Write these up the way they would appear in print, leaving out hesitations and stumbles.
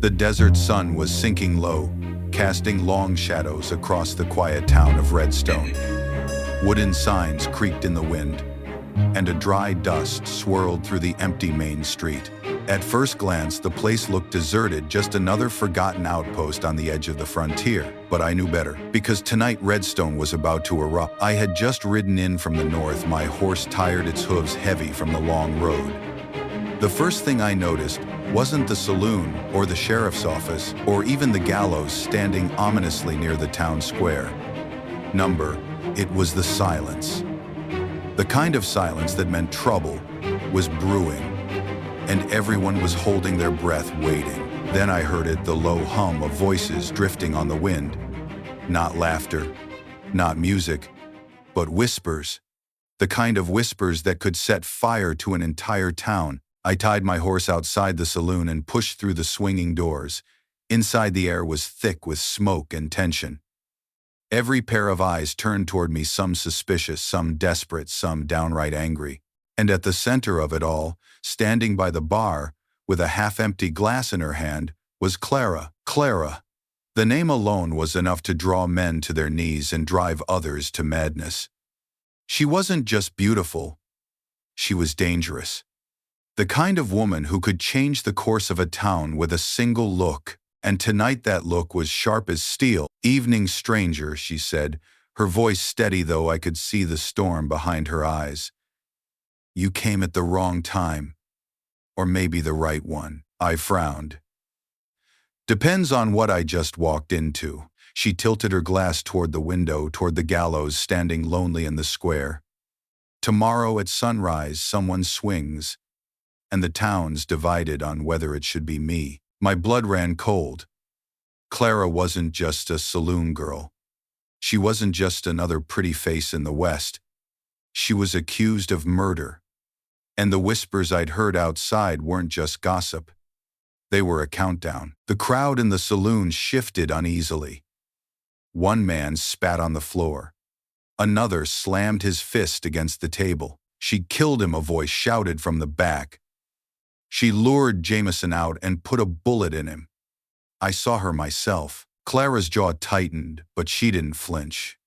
The desert sun was sinking low, casting long shadows across the quiet town of Redstone. Wooden signs creaked in the wind, and a dry dust swirled through the empty main street. At first glance, the place looked deserted, just another forgotten outpost on the edge of the frontier. But I knew better, because tonight Redstone was about to erupt. I had just ridden in from the north, my horse tired, its hooves heavy from the long road. The first thing I noticed wasn't the saloon or the sheriff's office or even the gallows standing ominously near the town square. It was the silence. The kind of silence that meant trouble was brewing, and everyone was holding their breath waiting. Then I heard it, the low hum of voices drifting on the wind. Not laughter, not music, but whispers. The kind of whispers that could set fire to an entire town. I tied my horse outside the saloon and pushed through the swinging doors. Inside, the air was thick with smoke and tension. Every pair of eyes turned toward me, some suspicious, some desperate, some downright angry. And at the center of it all, standing by the bar, with a half-empty glass in her hand, was Clara. Clara. The name alone was enough to draw men to their knees and drive others to madness. She wasn't just beautiful. She was dangerous. The kind of woman who could change the course of a town with a single look. And tonight that look was sharp as steel. "Evening, stranger," she said, her voice steady, though I could see the storm behind her eyes. "You came at the wrong time. Or maybe the right one." I frowned. "Depends on what I just walked into." She tilted her glass toward the window, toward the gallows standing lonely in the square. "Tomorrow at sunrise someone swings, and the town's divided on whether it should be me." My blood ran cold. Clara wasn't just a saloon girl. She wasn't just another pretty face in the West. She was accused of murder. And the whispers I'd heard outside weren't just gossip. They were a countdown. The crowd in the saloon shifted uneasily. One man spat on the floor. Another slammed his fist against the table. "She killed him," a voice shouted from the back. "She lured Jameson out and put a bullet in him." I saw her myself. Clara's jaw tightened, but she didn't flinch.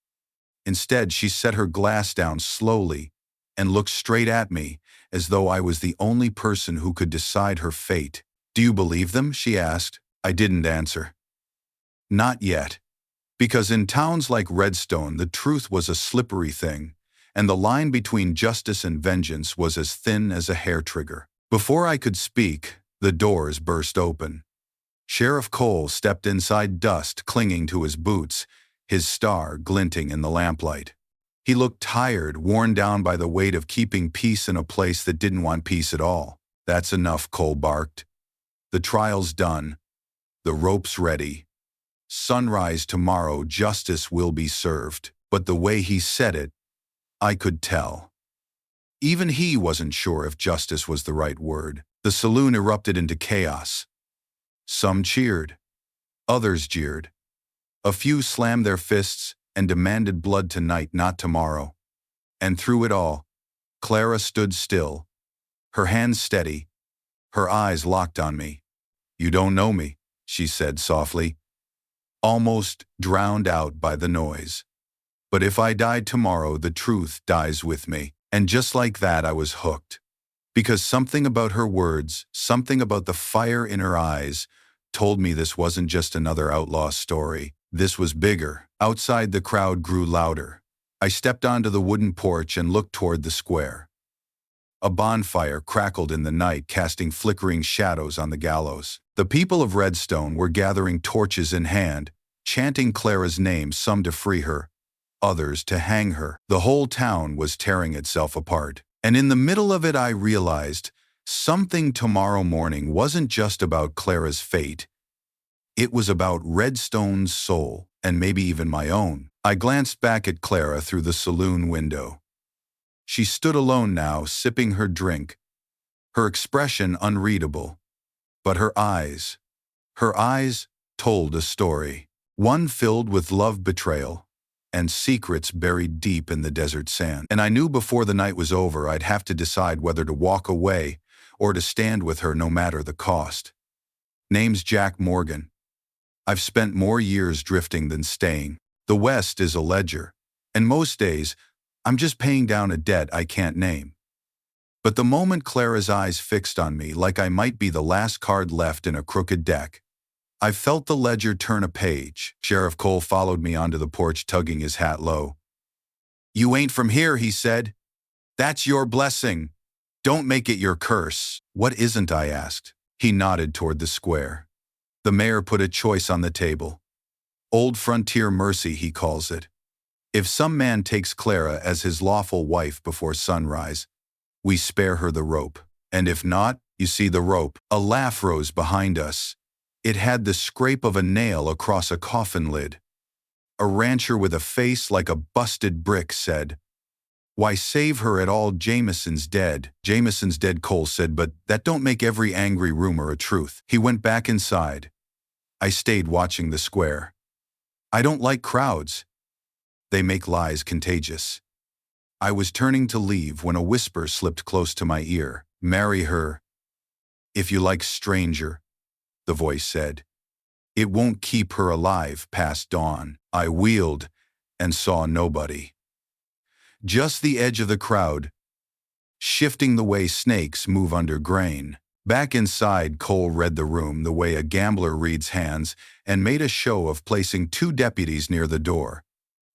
Instead, she set her glass down slowly and looked straight at me, as though I was the only person who could decide her fate. "Do you believe them?" she asked. I didn't answer. Not yet. Because in towns like Redstone, the truth was a slippery thing, and the line between justice and vengeance was as thin as a hair trigger. Before I could speak, the doors burst open. Sheriff Cole stepped inside, dust clinging to his boots, his star glinting in the lamplight. He looked tired, worn down by the weight of keeping peace in a place that didn't want peace at all. "That's enough," Cole barked. "The trial's done. The rope's ready. Sunrise tomorrow, justice will be served." But the way he said it, I could tell. Even he wasn't sure if justice was the right word. The saloon erupted into chaos. Some cheered. Others jeered. A few slammed their fists and demanded blood tonight, not tomorrow. And through it all, Clara stood still, her hands steady, her eyes locked on me. "You don't know me," she said softly, almost drowned out by the noise. "But if I died tomorrow, the truth dies with me." And just like that, I was hooked. Because something about her words, something about the fire in her eyes, told me this wasn't just another outlaw story. This was bigger. Outside, the crowd grew louder. I stepped onto the wooden porch and looked toward the square. A bonfire crackled in the night, casting flickering shadows on the gallows. The people of Redstone were gathering, torches in hand, chanting Clara's name, some to free her, others to hang her. The whole town was tearing itself apart. And in the middle of it, I realized something. Tomorrow morning wasn't just about Clara's fate. It was about Redstone's soul, and maybe even my own. I glanced back at Clara through the saloon window. She stood alone now, sipping her drink, her expression unreadable. But her eyes told a story. One filled with love, betrayal, and secrets buried deep in the desert sand. And I knew before the night was over I'd have to decide whether to walk away or to stand with her no matter the cost. Name's Jack Morgan. I've spent more years drifting than staying. The West is a ledger, and most days, I'm just paying down a debt I can't name. But the moment Clara's eyes fixed on me like I might be the last card left in a crooked deck, I felt the ledger turn a page. Sheriff Cole followed me onto the porch, tugging his hat low. "You ain't from here," he said. "That's your blessing. Don't make it your curse." "What isn't?" I asked. He nodded toward the square. The mayor put a choice on the table. Old frontier mercy, he calls it. If some man takes Clara as his lawful wife before sunrise, we spare her the rope. And if not, you see the rope. A laugh rose behind us. It had the scrape of a nail across a coffin lid. A rancher with a face like a busted brick said, "Why save her at all? Jameson's dead." "Jameson's dead," Cole said, "but that don't make every angry rumor a truth." He went back inside. I stayed watching the square. I don't like crowds. They make lies contagious. I was turning to leave when a whisper slipped close to my ear. "Marry her, if you like, stranger," the voice said. "It won't keep her alive past dawn." I wheeled and saw nobody. Just the edge of the crowd, shifting the way snakes move under grain. Back inside, Cole read the room the way a gambler reads hands and made a show of placing 2 deputies near the door.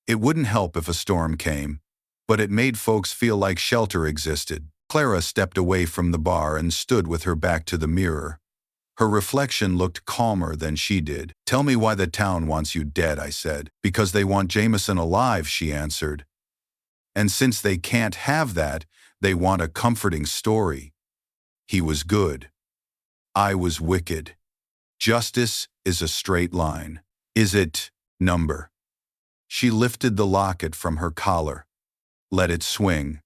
It wouldn't help if a storm came, but it made folks feel like shelter existed. Clara stepped away from the bar and stood with her back to the mirror. Her reflection looked calmer than she did. "Tell me why the town wants you dead," I said. "Because they want Jameson alive," she answered. "And since they can't have that, they want a comforting story. He was good. I was wicked. Justice is a straight line. Is it number?" She lifted the locket from her collar. Let it swing.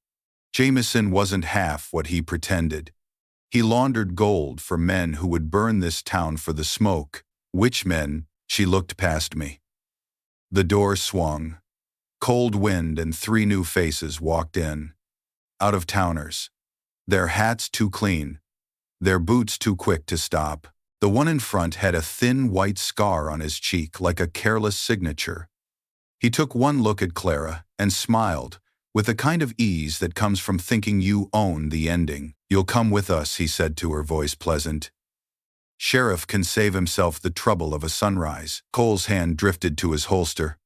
Jameson wasn't half what he pretended. He laundered gold for men who would burn this town for the smoke. "Which men?" She looked past me. The door swung. Cold wind and 3 new faces walked in. Out-of-towners. Their hats too clean. Their boots too quick to stop. The one in front had a thin white scar on his cheek like a careless signature. He took one look at Clara and smiled, with the kind of ease that comes from thinking you own the ending. "You'll come with us," he said to her, voice pleasant. "Sheriff can save himself the trouble of a sunrise." Cole's hand drifted to his holster.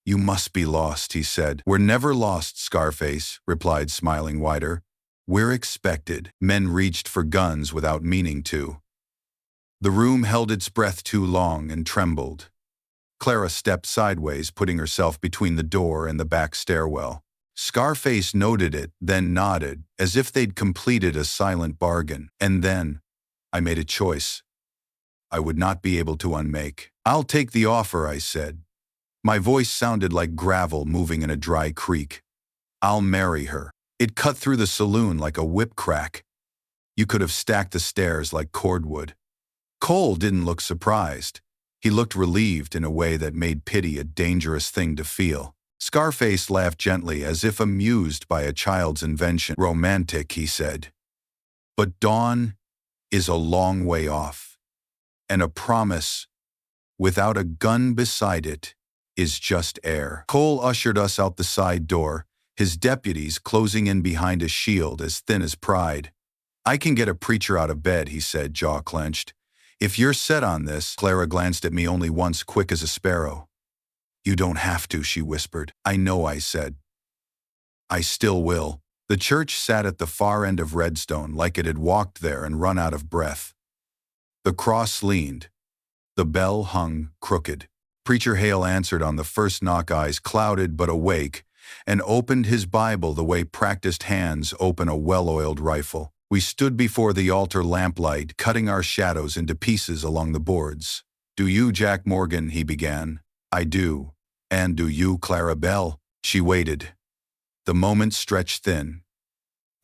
"You must be lost," he said. "We're never lost, Scarface," replied, smiling wider. "We're expected." Men reached for guns without meaning to. The room held its breath too long and trembled. Clara stepped sideways, putting herself between the door and the back stairwell. Scarface noted it, then nodded, as if they'd completed a silent bargain. And then, I made a choice I would not be able to unmake. "I'll take the offer," I said. My voice sounded like gravel moving in a dry creek. "I'll marry her." It cut through the saloon like a whip crack. You could have stacked the stairs like cordwood. Cole didn't look surprised. He looked relieved in a way that made pity a dangerous thing to feel. Scarface laughed gently, as if amused by a child's invention. "Romantic," he said. "But dawn is a long way off. And a promise, without a gun beside it, is just air." Cole ushered us out the side door, his deputies closing in behind a shield as thin as pride. "I can get a preacher out of bed," he said, jaw clenched. "If you're set on this." Clara glanced at me only once, quick as a sparrow. "You don't have to," she whispered. "I know," I said. "I still will." The church sat at the far end of Redstone like it had walked there and run out of breath. The cross leaned. The bell hung crooked. Preacher Hale answered on the first knock, eyes clouded but awake, and opened his Bible the way practiced hands open a well-oiled rifle. We stood before the altar lamplight, cutting our shadows into pieces along the boards. "Do you, Jack Morgan?" he began. "I do. And do you, Clara Bell?" She waited. The moment stretched thin.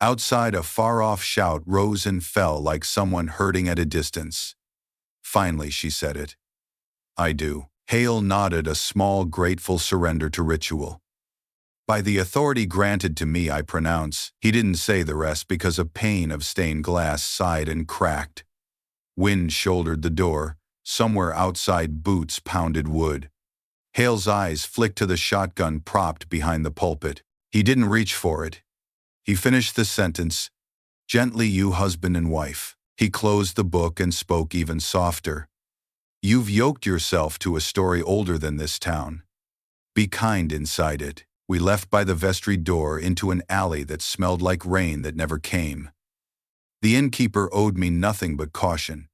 Outside, a far-off shout rose and fell like someone hurting at a distance. Finally, she said it. "I do." Hale nodded, a small, grateful surrender to ritual. "By the authority granted to me, I pronounce." He didn't say the rest because a pane of stained glass sighed and cracked. Wind shouldered the door. Somewhere outside, boots pounded wood. Hale's eyes flicked to the shotgun propped behind the pulpit. He didn't reach for it. He finished the sentence, "Gently, you husband and wife." He closed the book and spoke even softer. "You've yoked yourself to a story older than this town. Be kind inside it." We left by the vestry door into an alley that smelled like rain that never came. The innkeeper owed me nothing but caution.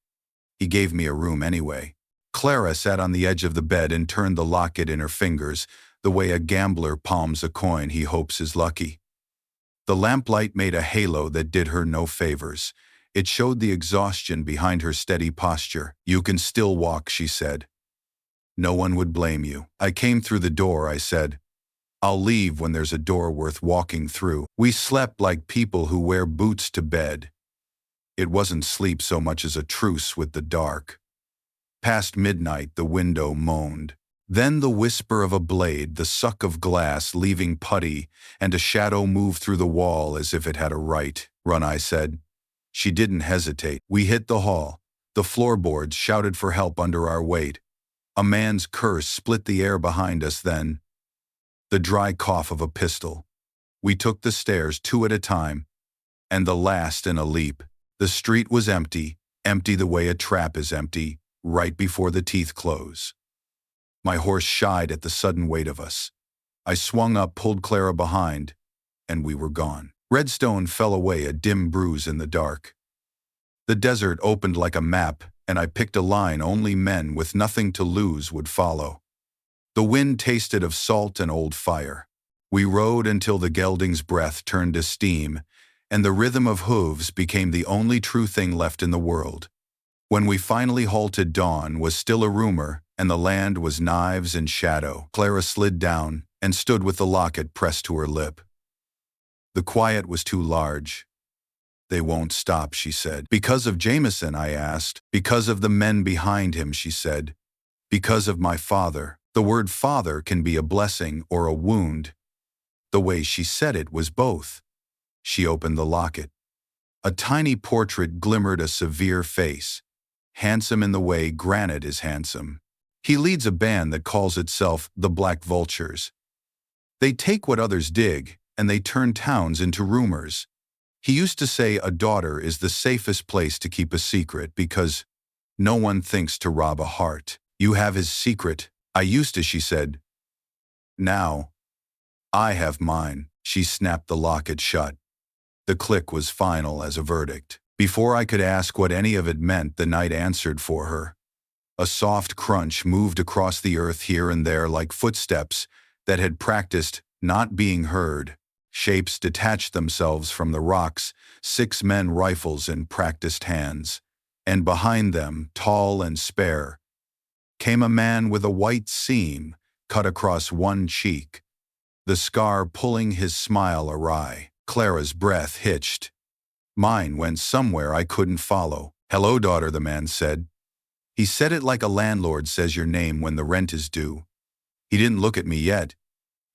He gave me a room anyway. Clara sat on the edge of the bed and turned the locket in her fingers, the way a gambler palms a coin he hopes is lucky. The lamplight made a halo that did her no favors. It showed the exhaustion behind her steady posture. "You can still walk," she said. "No one would blame you." "I came through the door," I said. "I'll leave when there's a door worth walking through." We slept like people who wear boots to bed. It wasn't sleep so much as a truce with the dark. Past midnight, the window moaned. Then the whisper of a blade, the suck of glass leaving putty, and a shadow moved through the wall as if it had a right. "Run," I said. She didn't hesitate. We hit the hall. The floorboards shouted for help under our weight. A man's curse split the air behind us then. The dry cough of a pistol. We took the stairs 2 at a time, and the last in a leap. The street was empty, empty the way a trap is empty, right before the teeth close. My horse shied at the sudden weight of us. I swung up, pulled Clara behind, and we were gone. Redstone fell away, a dim bruise in the dark. The desert opened like a map, and I picked a line only men with nothing to lose would follow. The wind tasted of salt and old fire. We rode until the gelding's breath turned to steam, and the rhythm of hooves became the only true thing left in the world. When we finally halted, dawn was still a rumor, and the land was knives and shadow. Clara slid down and stood with the locket pressed to her lip. The quiet was too large. "They won't stop," she said. "Because of Jameson?" I asked. "Because of the men behind him," she said. "Because of my father." The word father can be a blessing or a wound. The way she said it was both. She opened the locket. A tiny portrait glimmered a severe face, handsome in the way granite is handsome. He leads a band that calls itself the Black Vultures. They take what others dig, and they turn towns into rumors. He used to say a daughter is the safest place to keep a secret because no one thinks to rob a heart. "You have his secret." "I used to," she said. "Now, I have mine." She snapped the locket shut. The click was final as a verdict. Before I could ask what any of it meant, the night answered for her. A soft crunch moved across the earth here and there like footsteps that had practiced not being heard. Shapes detached themselves from the rocks, 6 men, rifles in practiced hands. And behind them, tall and spare, came a man with a white seam cut across one cheek, the scar pulling his smile awry. Clara's breath hitched. Mine went somewhere I couldn't follow. "Hello, daughter," the man said. He said it like a landlord says your name when the rent is due. He didn't look at me yet.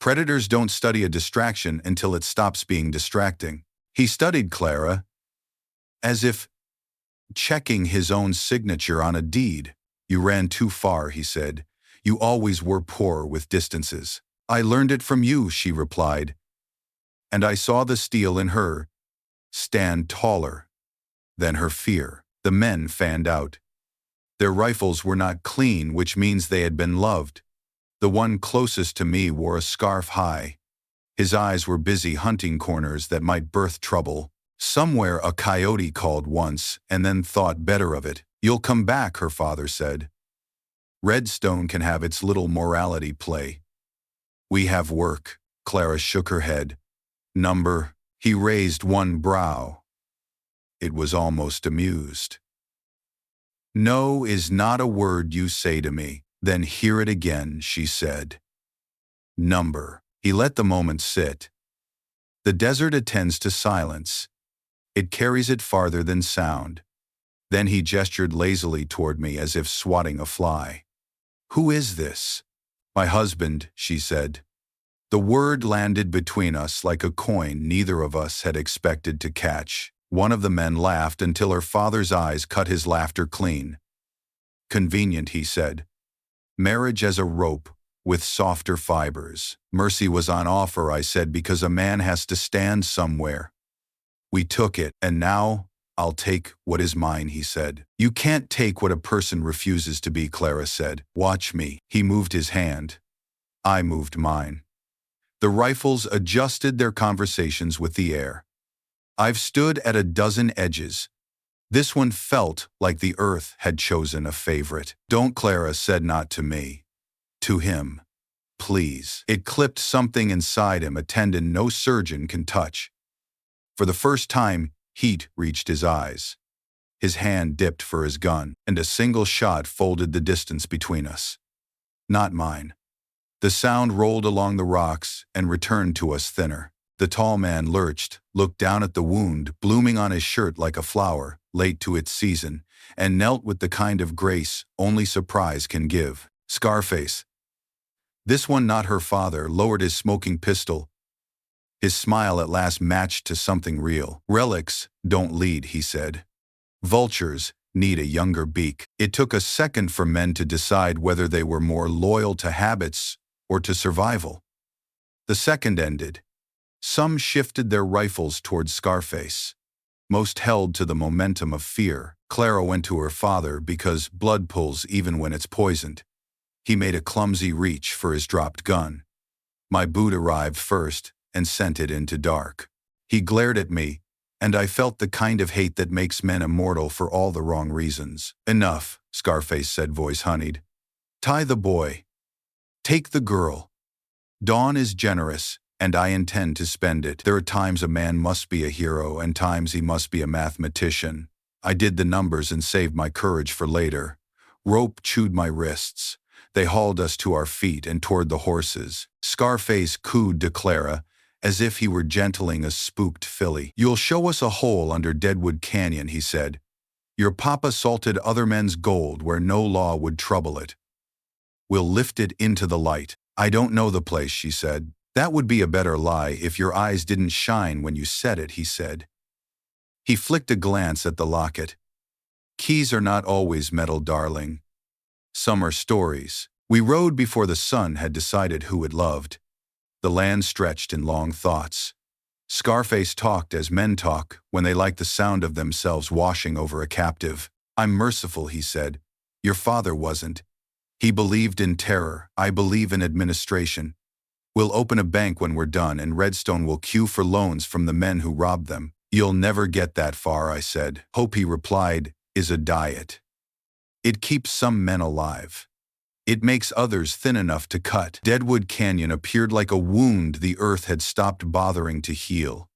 Predators don't study a distraction until it stops being distracting. He studied Clara, as if checking his own signature on a deed. "You ran too far," he said. "You always were poor with distances." "I learned it from you," she replied. And I saw the steel in her stand taller than her fear. The men fanned out. Their rifles were not clean, which means they had been loved. The one closest to me wore a scarf high. His eyes were busy hunting corners that might birth trouble. Somewhere a coyote called once and then thought better of it. "You'll come back," her father said. "Redstone can have its little morality play. We have work." Clara shook her head. "Number?" He raised one brow. It was almost amused. "No is not a word you say to me." "Then hear it again," she said. "Number." He let the moment sit. The desert attends to silence. It carries it farther than sound. Then he gestured lazily toward me as if swatting a fly. "Who is this?" "My husband," she said. The word landed between us like a coin neither of us had expected to catch. One of the men laughed until her father's eyes cut his laughter clean. Convenient, he said. Marriage as a rope, with softer fibers. Mercy was on offer, I said, because a man has to stand somewhere. We took it, and now I'll take what is mine, he said. You can't take what a person refuses to be, Clara said. Watch me. He moved his hand. I moved mine. The rifles adjusted their conversations with the air. I've stood at a dozen edges. This one felt like the earth had chosen a favorite. Don't, Clara said, not to me. To him. Please. It clipped something inside him, a tendon no surgeon can touch. For the first time, heat reached his eyes. His hand dipped for his gun, and a single shot folded the distance between us. Not mine. The sound rolled along the rocks and returned to us thinner. The tall man lurched, looked down at the wound, blooming on his shirt like a flower, late to its season, and knelt with the kind of grace only surprise can give. Scarface. This one, not her father, lowered his smoking pistol. His smile at last matched to something real. Relics don't lead, he said. Vultures need a younger beak. It took a second for men to decide whether they were more loyal to habits or to survival. The second ended. Some shifted their rifles towards Scarface. Most held to the momentum of fear. Clara went to her father because blood pulls even when it's poisoned. He made a clumsy reach for his dropped gun. My boot arrived first and sent it into dark. He glared at me, and I felt the kind of hate that makes men immortal for all the wrong reasons. Enough, Scarface said, voice honeyed. Tie the boy. Take the girl. Dawn is generous, and I intend to spend it. There are times a man must be a hero and times he must be a mathematician. I did the numbers and saved my courage for later. Rope chewed my wrists. They hauled us to our feet and toward the horses. Scarface cooed to Clara, as if he were gentling a spooked filly. You'll show us a hole under Deadwood Canyon, he said. Your papa salted other men's gold where no law would trouble it. We'll lift it into the light. I don't know the place, she said. That would be a better lie if your eyes didn't shine when you said it, he said. He flicked a glance at the locket. Keys are not always metal, darling. Some are stories. We rode before the sun had decided who it loved. The land stretched in long thoughts. Scarface talked as men talk when they like the sound of themselves washing over a captive. I'm merciful, he said. Your father wasn't. He believed in terror. I believe in administration. We'll open a bank when we're done, and Redstone will queue for loans from the men who robbed them. You'll never get that far, I said. Hope, he replied, is a diet. It keeps some men alive. It makes others thin enough to cut. Deadwood Canyon appeared like a wound the earth had stopped bothering to heal.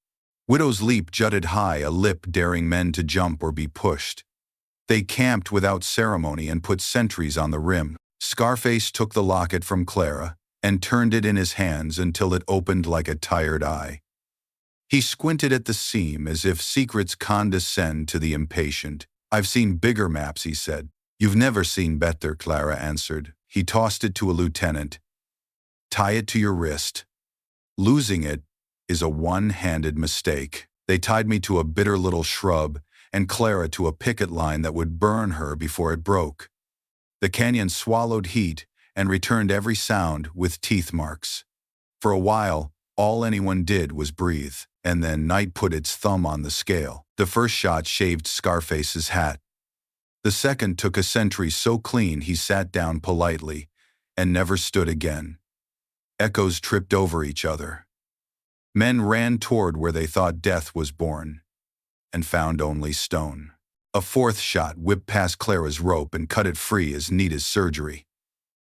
Widow's Leap jutted high, a lip daring men to jump or be pushed. They camped without ceremony and put sentries on the rim. Scarface took the locket from Clara and turned it in his hands until it opened like a tired eye. He squinted at the seam as if secrets condescend to the impatient. I've seen bigger maps, he said. You've never seen better, Clara answered. He tossed it to a lieutenant. Tie it to your wrist. Losing it is a one-handed mistake. They tied me to a bitter little shrub and Clara to a picket line that would burn her before it broke. The canyon swallowed heat and returned every sound with teeth marks. For a while, all anyone did was breathe, and then night put its thumb on the scale. The first shot shaved Scarface's hat. The second took a sentry so clean he sat down politely and never stood again. Echoes tripped over each other. Men ran toward where they thought death was born and found only stone. A fourth shot whipped past Clara's rope and cut it free as neat as surgery.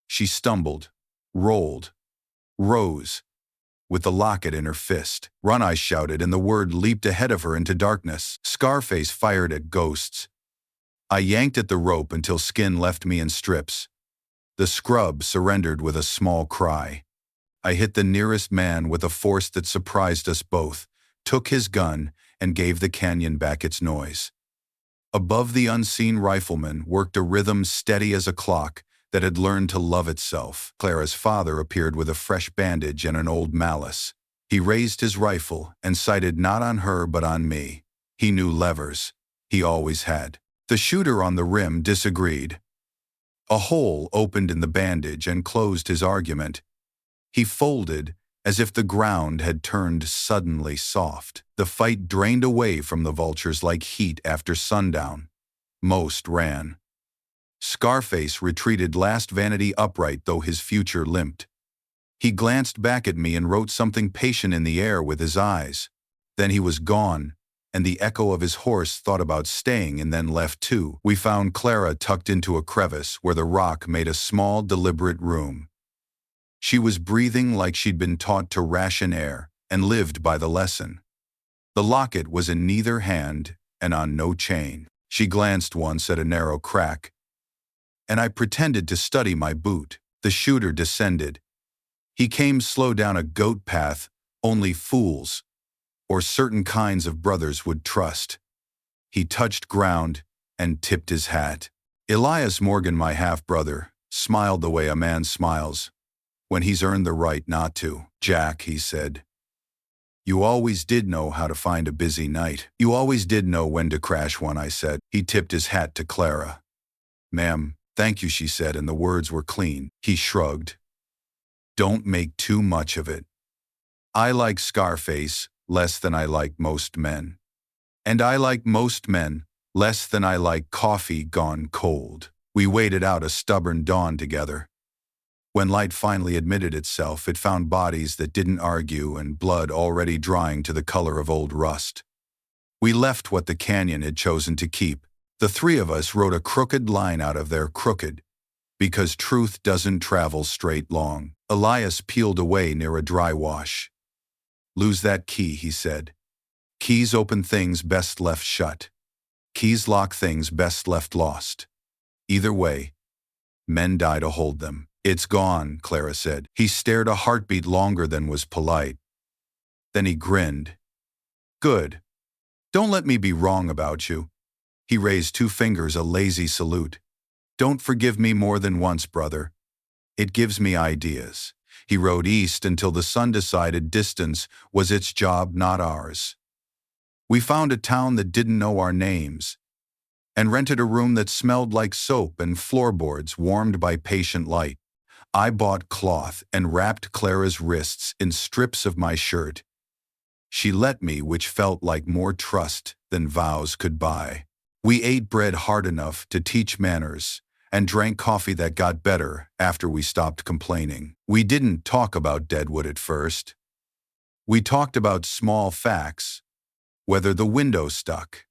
She stumbled, rolled, rose, with the locket in her fist. Run, I shouted, and the word leaped ahead of her into darkness. Scarface fired at ghosts. I yanked at the rope until skin left me in strips. The scrub surrendered with a small cry. I hit the nearest man with a force that surprised us both, took his gun, and gave the canyon back its noise. Above the unseen rifleman worked a rhythm steady as a clock that had learned to love itself. Clara's father appeared with a fresh bandage and an old malice. He raised his rifle and sighted not on her but on me. He knew levers. He always had. The shooter on the rim disagreed. A hole opened in the bandage and closed his argument. He folded as if the ground had turned suddenly soft. The fight drained away from the vultures like heat after sundown. Most ran. Scarface retreated last vanity upright, though his future limped. He glanced back at me and wrote something patient in the air with his eyes. Then he was gone, and the echo of his horse thought about staying and then left too. We found Clara tucked into a crevice where the rock made a small, deliberate room. She was breathing like she'd been taught to ration air and lived by the lesson. The locket was in neither hand and on no chain. She glanced once at a narrow crack, and I pretended to study my boot. The shooter descended. He came slow down a goat path only fools or certain kinds of brothers would trust. He touched ground and tipped his hat. Elias Morgan, my half-brother, smiled the way a man smiles when he's earned the right not to. "Jack," he said, "you always did know how to find a busy night. You always did know when to crash one," I said. He tipped his hat to Clara. "Ma'am, thank you," she said, and the words were clean. He shrugged. "Don't make too much of it. I like Scarface less than I like most men. And I like most men less than I like coffee gone cold." We waited out a stubborn dawn together. When light finally admitted itself, it found bodies that didn't argue and blood already drying to the color of old rust. We left what the canyon had chosen to keep. The three of us wrote a crooked line out of their crooked, because truth doesn't travel straight long. Elias peeled away near a dry wash. "Lose that key," he said. "Keys open things best left shut. Keys lock things best left lost. Either way, men die to hold them." "It's gone," Clara said. He stared a heartbeat longer than was polite. Then he grinned. "Good. Don't let me be wrong about you." He raised two fingers, a lazy salute. "Don't forgive me more than once, brother. It gives me ideas." He rode east until the sun decided distance was its job, not ours. We found a town that didn't know our names, and rented a room that smelled like soap and floorboards warmed by patient light. I bought cloth and wrapped Clara's wrists in strips of my shirt. She let me, which felt like more trust than vows could buy. We ate bread hard enough to teach manners, and drank coffee that got better after we stopped complaining. We didn't talk about Deadwood at first. We talked about small facts, whether the window stuck,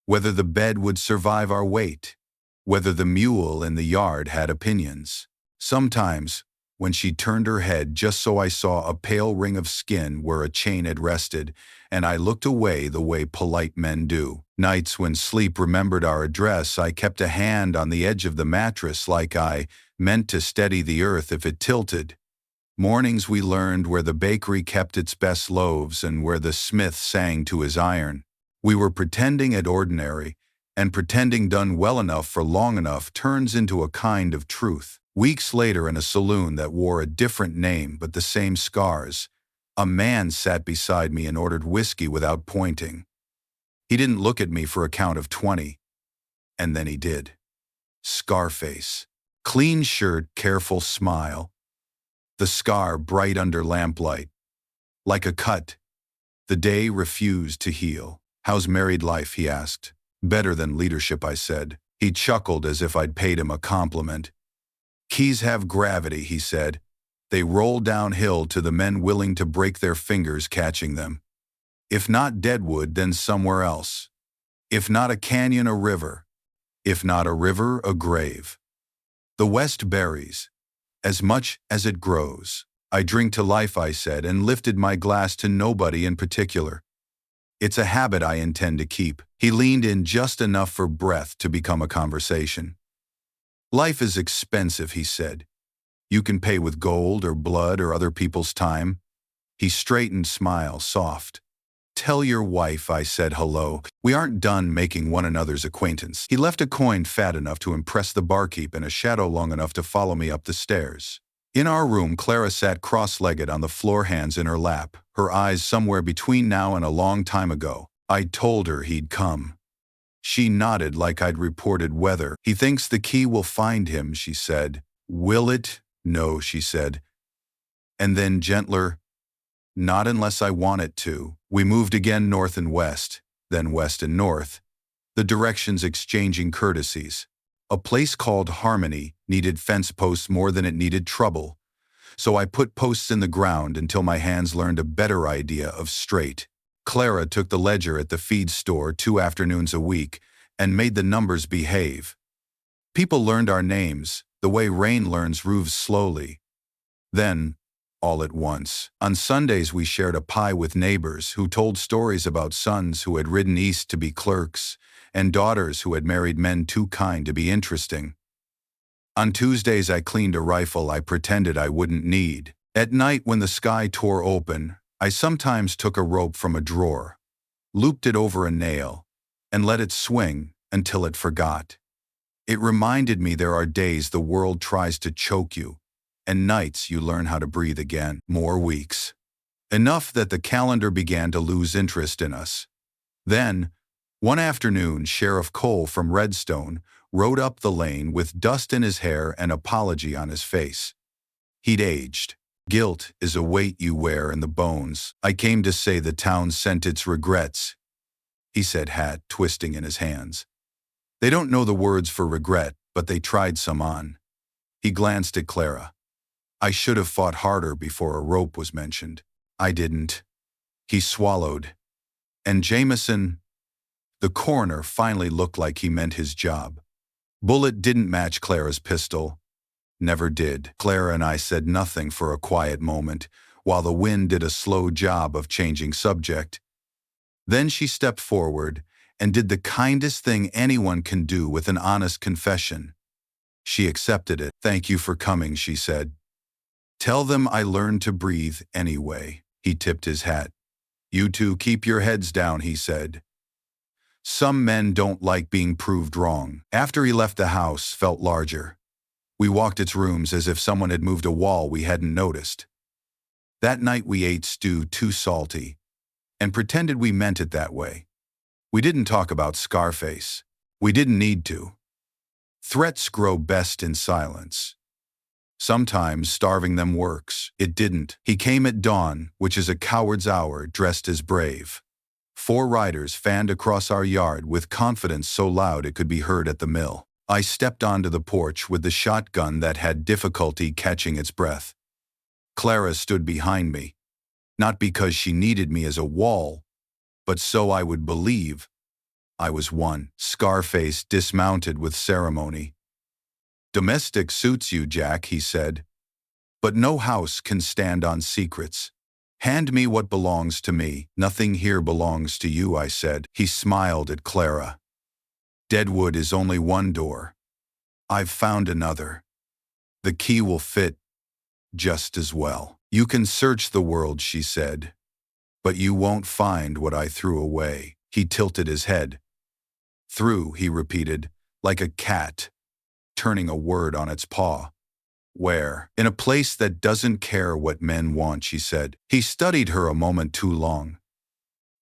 whether the bed would survive our weight, whether the mule in the yard had opinions. Sometimes, when she turned her head just so I saw a pale ring of skin where a chain had rested, and I looked away the way polite men do. Nights when sleep remembered our address, I kept a hand on the edge of the mattress like I meant to steady the earth if it tilted. Mornings we learned where the bakery kept its best loaves and where the smith sang to his iron. We were pretending at ordinary, and pretending done well enough for long enough turns into a kind of truth. Weeks later, in a saloon that wore a different name but the same scars, a man sat beside me and ordered whiskey without pointing. He didn't look at me for a count of 20, and then he did. Scarface. Clean shirt, careful smile. The scar bright under lamplight. Like a cut. The day refused to heal. "How's married life?" he asked. "Better than leadership," I said. He chuckled as if I'd paid him a compliment. "Keys have gravity," he said. "They roll downhill to the men willing to break their fingers catching them. If not Deadwood, then somewhere else. If not a canyon, a river. If not a river, a grave. The West buries as much as it grows." "I drink to life," I said, and lifted my glass to nobody in particular. "It's a habit I intend to keep." He leaned in just enough for breath to become a conversation. "Life is expensive," he said. "You can pay with gold or blood or other people's time." He straightened, smile soft. "Tell your wife I said hello. We aren't done making one another's acquaintance." He left a coin fat enough to impress the barkeep and a shadow long enough to follow me up the stairs. In our room, Clara sat cross-legged on the floor, hands in her lap, her eyes somewhere between now and a long time ago. I told her he'd come. She nodded like I'd reported weather. He thinks the key will find him, she said. Will it? No, she said. And then gentler, not unless I want it to. We moved again north and west, then west and north, the directions exchanging courtesies. A place called Harmony needed fence posts more than it needed trouble, so I put posts in the ground until my hands learned a better idea of straight. Clara took the ledger at the feed store 2 afternoons a week and made the numbers behave. People learned our names, the way rain learns roofs slowly. Then, all at once, on Sundays we shared a pie with neighbors who told stories about sons who had ridden east to be clerks and daughters who had married men too kind to be interesting. On Tuesdays I cleaned a rifle I pretended I wouldn't need. At night when the sky tore open, I sometimes took a rope from a drawer, looped it over a nail, and let it swing until it forgot. It reminded me there are days the world tries to choke you, and nights you learn how to breathe again. More weeks. Enough that the calendar began to lose interest in us. Then, one afternoon, Sheriff Cole from Redstone rode up the lane with dust in his hair and apology on his face. He'd aged. Guilt is a weight you wear in the bones. I came to say the town sent its regrets, he said, hat twisting in his hands. They don't know the words for regret, but they tried some on. He glanced at Clara. I should have fought harder before a rope was mentioned. I didn't. He swallowed. And Jameson, the coroner, finally looked like he meant his job. Bullet didn't match Clara's pistol. Never did. Clara and I said nothing for a quiet moment, while the wind did a slow job of changing subject. Then she stepped forward and did the kindest thing anyone can do with an honest confession. She accepted it. Thank you for coming, she said. Tell them I learned to breathe anyway. He tipped his hat. You two keep your heads down, he said. Some men don't like being proved wrong. After he left, the house felt larger. We walked its rooms as if someone had moved a wall we hadn't noticed. That night we ate stew too salty, and pretended we meant it that way. We didn't talk about Scarface. We didn't need to. Threats grow best in silence. Sometimes starving them works. It didn't. He came at dawn, which is a coward's hour, dressed as brave. 4 riders fanned across our yard with confidence so loud it could be heard at the mill. I stepped onto the porch with the shotgun that had difficulty catching its breath. Clara stood behind me, not because she needed me as a wall, but so I would believe I was one. Scarface dismounted with ceremony. Domestic suits you, Jack, he said, but no house can stand on secrets. Hand me what belongs to me. Nothing here belongs to you, I said. He smiled at Clara. Deadwood is only one door. I've found another. The key will fit just as well. You can search the world, she said, but you won't find what I threw away. He tilted his head. Threw, he repeated, like a cat, turning a word on its paw. Where? In a place that doesn't care what men want, she said. He studied her a moment too long.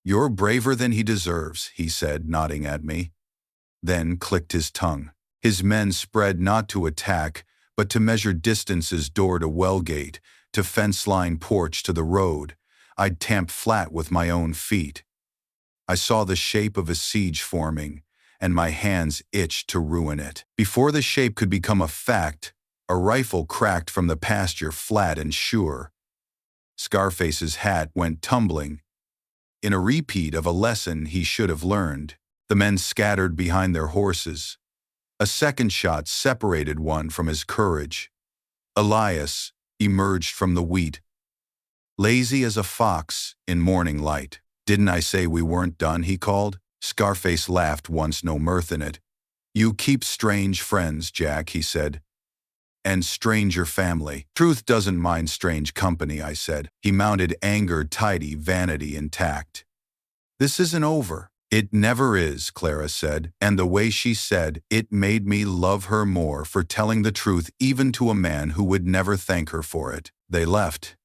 You're braver than he deserves, he said, nodding at me. Then clicked his tongue. His men spread not to attack, but to measure distances, door to well gate, to fence line porch to the road. I'd tamp flat with my own feet. I saw the shape of a siege forming, and my hands itched to ruin it. Before the shape could become a fact, a rifle cracked from the pasture, flat and sure. Scarface's hat went tumbling, in a repeat of a lesson he should have learned. The men scattered behind their horses. A second shot separated one from his courage. Elias emerged from the wheat, lazy as a fox in morning light. Didn't I say we weren't done, he called. Scarface laughed once, no mirth in it. You keep strange friends, Jack, he said. And stranger family. Truth doesn't mind strange company, I said. He mounted anger, tidy, vanity intact. This isn't over. It never is, Clara said, and the way she said it made me love her more for telling the truth, even to a man who would never thank her for it. They left.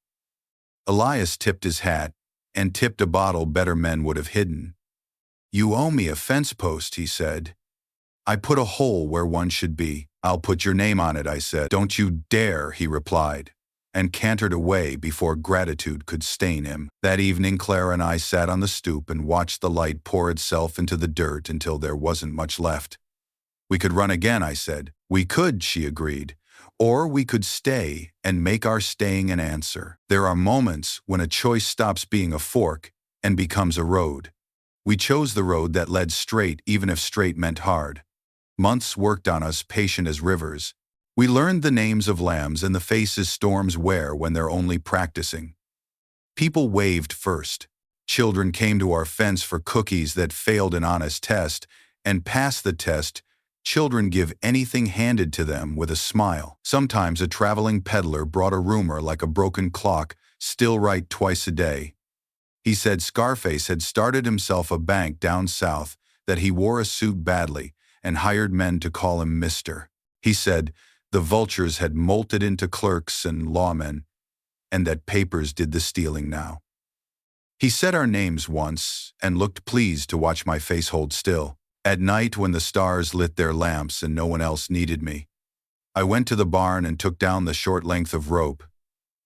Elias tipped his hat, and tipped a bottle better men would have hidden. "You owe me a fence post," he said. "I put a hole where one should be." "I'll put your name on it," I said. "Don't you dare," he replied, and cantered away before gratitude could stain him. That evening, Clara and I sat on the stoop and watched the light pour itself into the dirt until there wasn't much left. "We could run again," I said. "We could," she agreed. "Or we could stay and make our staying an answer." There are moments when a choice stops being a fork and becomes a road. We chose the road that led straight, even if straight meant hard. Months worked on us, patient as rivers. We learned the names of lambs and the faces storms wear when they're only practicing. People waved first. Children came to our fence for cookies that failed an honest test, and passed the test. Children give anything handed to them with a smile. Sometimes a traveling peddler brought a rumor like a broken clock, still right twice a day. He said Scarface had started himself a bank down south, that he wore a suit badly, and hired men to call him Mister. He said the vultures had molted into clerks and lawmen, and that papers did the stealing now. He said our names once, and looked pleased to watch my face hold still. At night, when the stars lit their lamps and no one else needed me, I went to the barn and took down the short length of rope.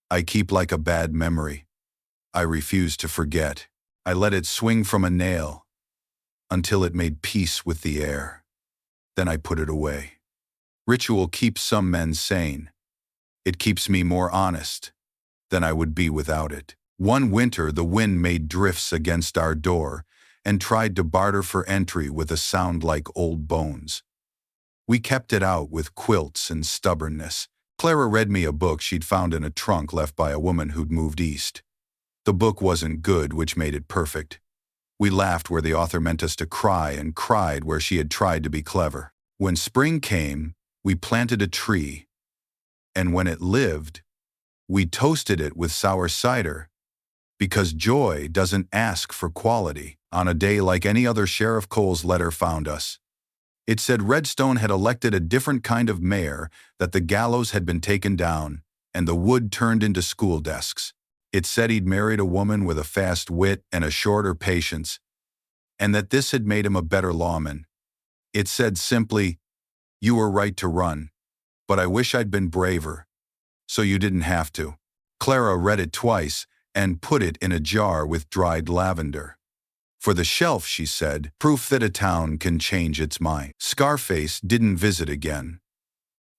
I keep like a bad memory. I refused to forget. I let it swing from a nail until it made peace with the air. Then I put it away. Ritual keeps some men sane. It keeps me more honest than I would be without it. One winter, the wind made drifts against our door and tried to barter for entry with a sound like old bones. We kept it out with quilts and stubbornness. Clara read me a book she'd found in a trunk left by a woman who'd moved east. The book wasn't good, which made it perfect. We laughed where the author meant us to cry, and cried where she had tried to be clever. When spring came, we planted a tree, and when it lived, we toasted it with sour cider, because joy doesn't ask for quality. On a day like any other, Sheriff Cole's letter found us. It said Redstone had elected a different kind of mayor, that the gallows had been taken down, and the wood turned into school desks. It said he'd married a woman with a fast wit and a shorter patience, and that this had made him a better lawman. It said simply, "You were right to run, but I wish I'd been braver, so you didn't have to." Clara read it twice and put it in a jar with dried lavender. "For the shelf," she said, "proof that a town can change its mind." Scarface didn't visit again.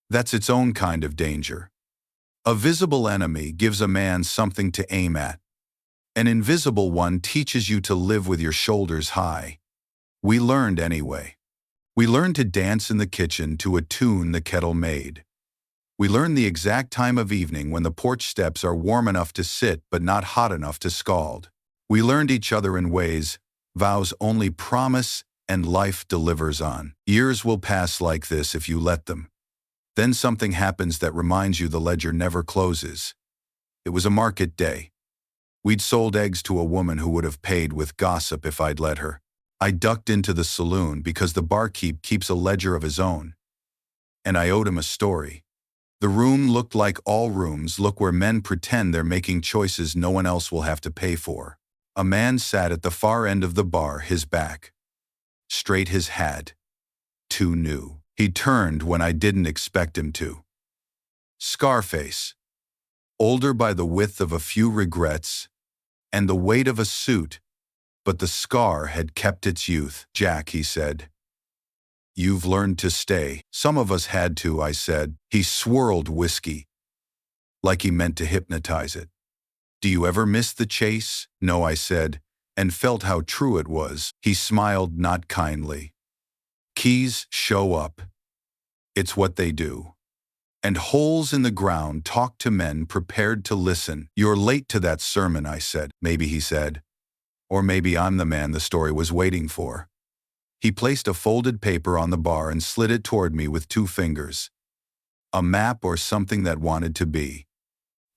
That's its own kind of danger. A visible enemy gives a man something to aim at. An invisible one teaches you to live with your shoulders high. We learned anyway. We learned to dance in the kitchen to a tune the kettle made. We learned the exact time of evening when the porch steps are warm enough to sit but not hot enough to scald. We learned each other in ways vows only promise and life delivers on. Years will pass like this if you let them. Then something happens that reminds you the ledger never closes. It was a market day. We'd sold eggs to a woman who would have paid with gossip if I'd let her. I ducked into the saloon because the barkeep keeps a ledger of his own, and I owed him a story. The room looked like all rooms look, where men pretend they're making choices no one else will have to pay for. A man sat at the far end of the bar, his back straight, his hat too new. He turned when I didn't expect him to. Scarface, older by the width of a few regrets and the weight of a suit, but the scar had kept its youth. "Jack," he said, "you've learned to stay." "Some of us had to," I said. He swirled whiskey, like he meant to hypnotize it. "Do you ever miss the chase?" "No," I said, and felt how true it was. He smiled, not kindly. "Keys show up. It's what they do. And holes in the ground talk to men prepared to listen." "You're late to that sermon," I said. "Maybe," he said. "Or maybe I'm the man the story was waiting for." He placed a folded paper on the bar and slid it toward me with 2 fingers. A map, or something that wanted to be.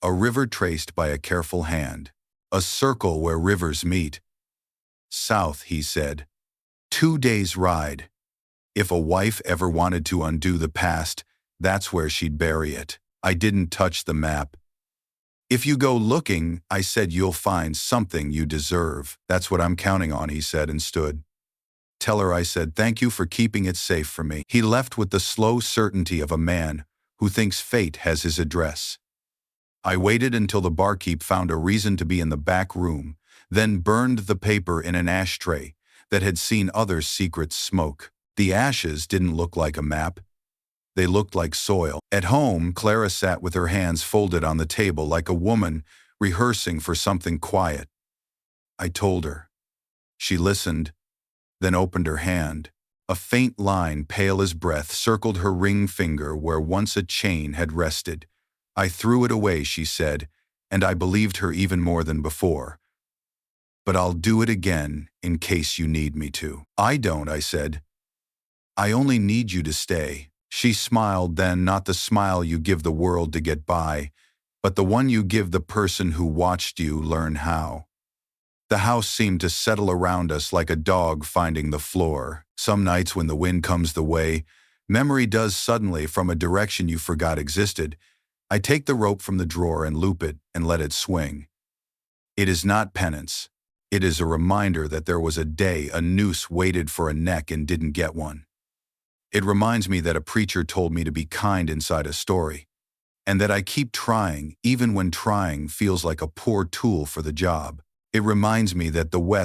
A river traced by a careful hand. A circle where rivers meet. "South," he said. 2 days' ride. If a wife ever wanted to undo the past, that's where she'd bury it. I didn't touch the map. "If you go looking," I said, "you'll find something you deserve." "That's what I'm counting on," he said, and stood. Tell her I said thank you for keeping it safe for me. He left with the slow certainty of a man who thinks fate has his address. I waited until the barkeep found a reason to be in the back room, then burned the paper in an ashtray that had seen other secrets smoke. The ashes didn't look like a map. They looked like soil. At home, Clara sat with her hands folded on the table like a woman rehearsing for something quiet. I told her. She listened, then opened her hand. A faint line, pale as breath, circled her ring finger where once a chain had rested. I threw it away, she said, and I believed her even more than before. But I'll do it again in case you need me to. I don't, I said. I only need you to stay. She smiled then, not the smile you give the world to get by, but the one you give the person who watched you learn how. The house seemed to settle around us like a dog finding the floor. Some nights when the wind comes the way, memory does suddenly from a direction you forgot existed. I take the rope from the drawer and loop it and let it swing. It is not penance. It is a reminder that there was a day a noose waited for a neck and didn't get one. It reminds me that a preacher told me to be kind inside a story, and that I keep trying even when trying feels like a poor tool for the job. It reminds me that the West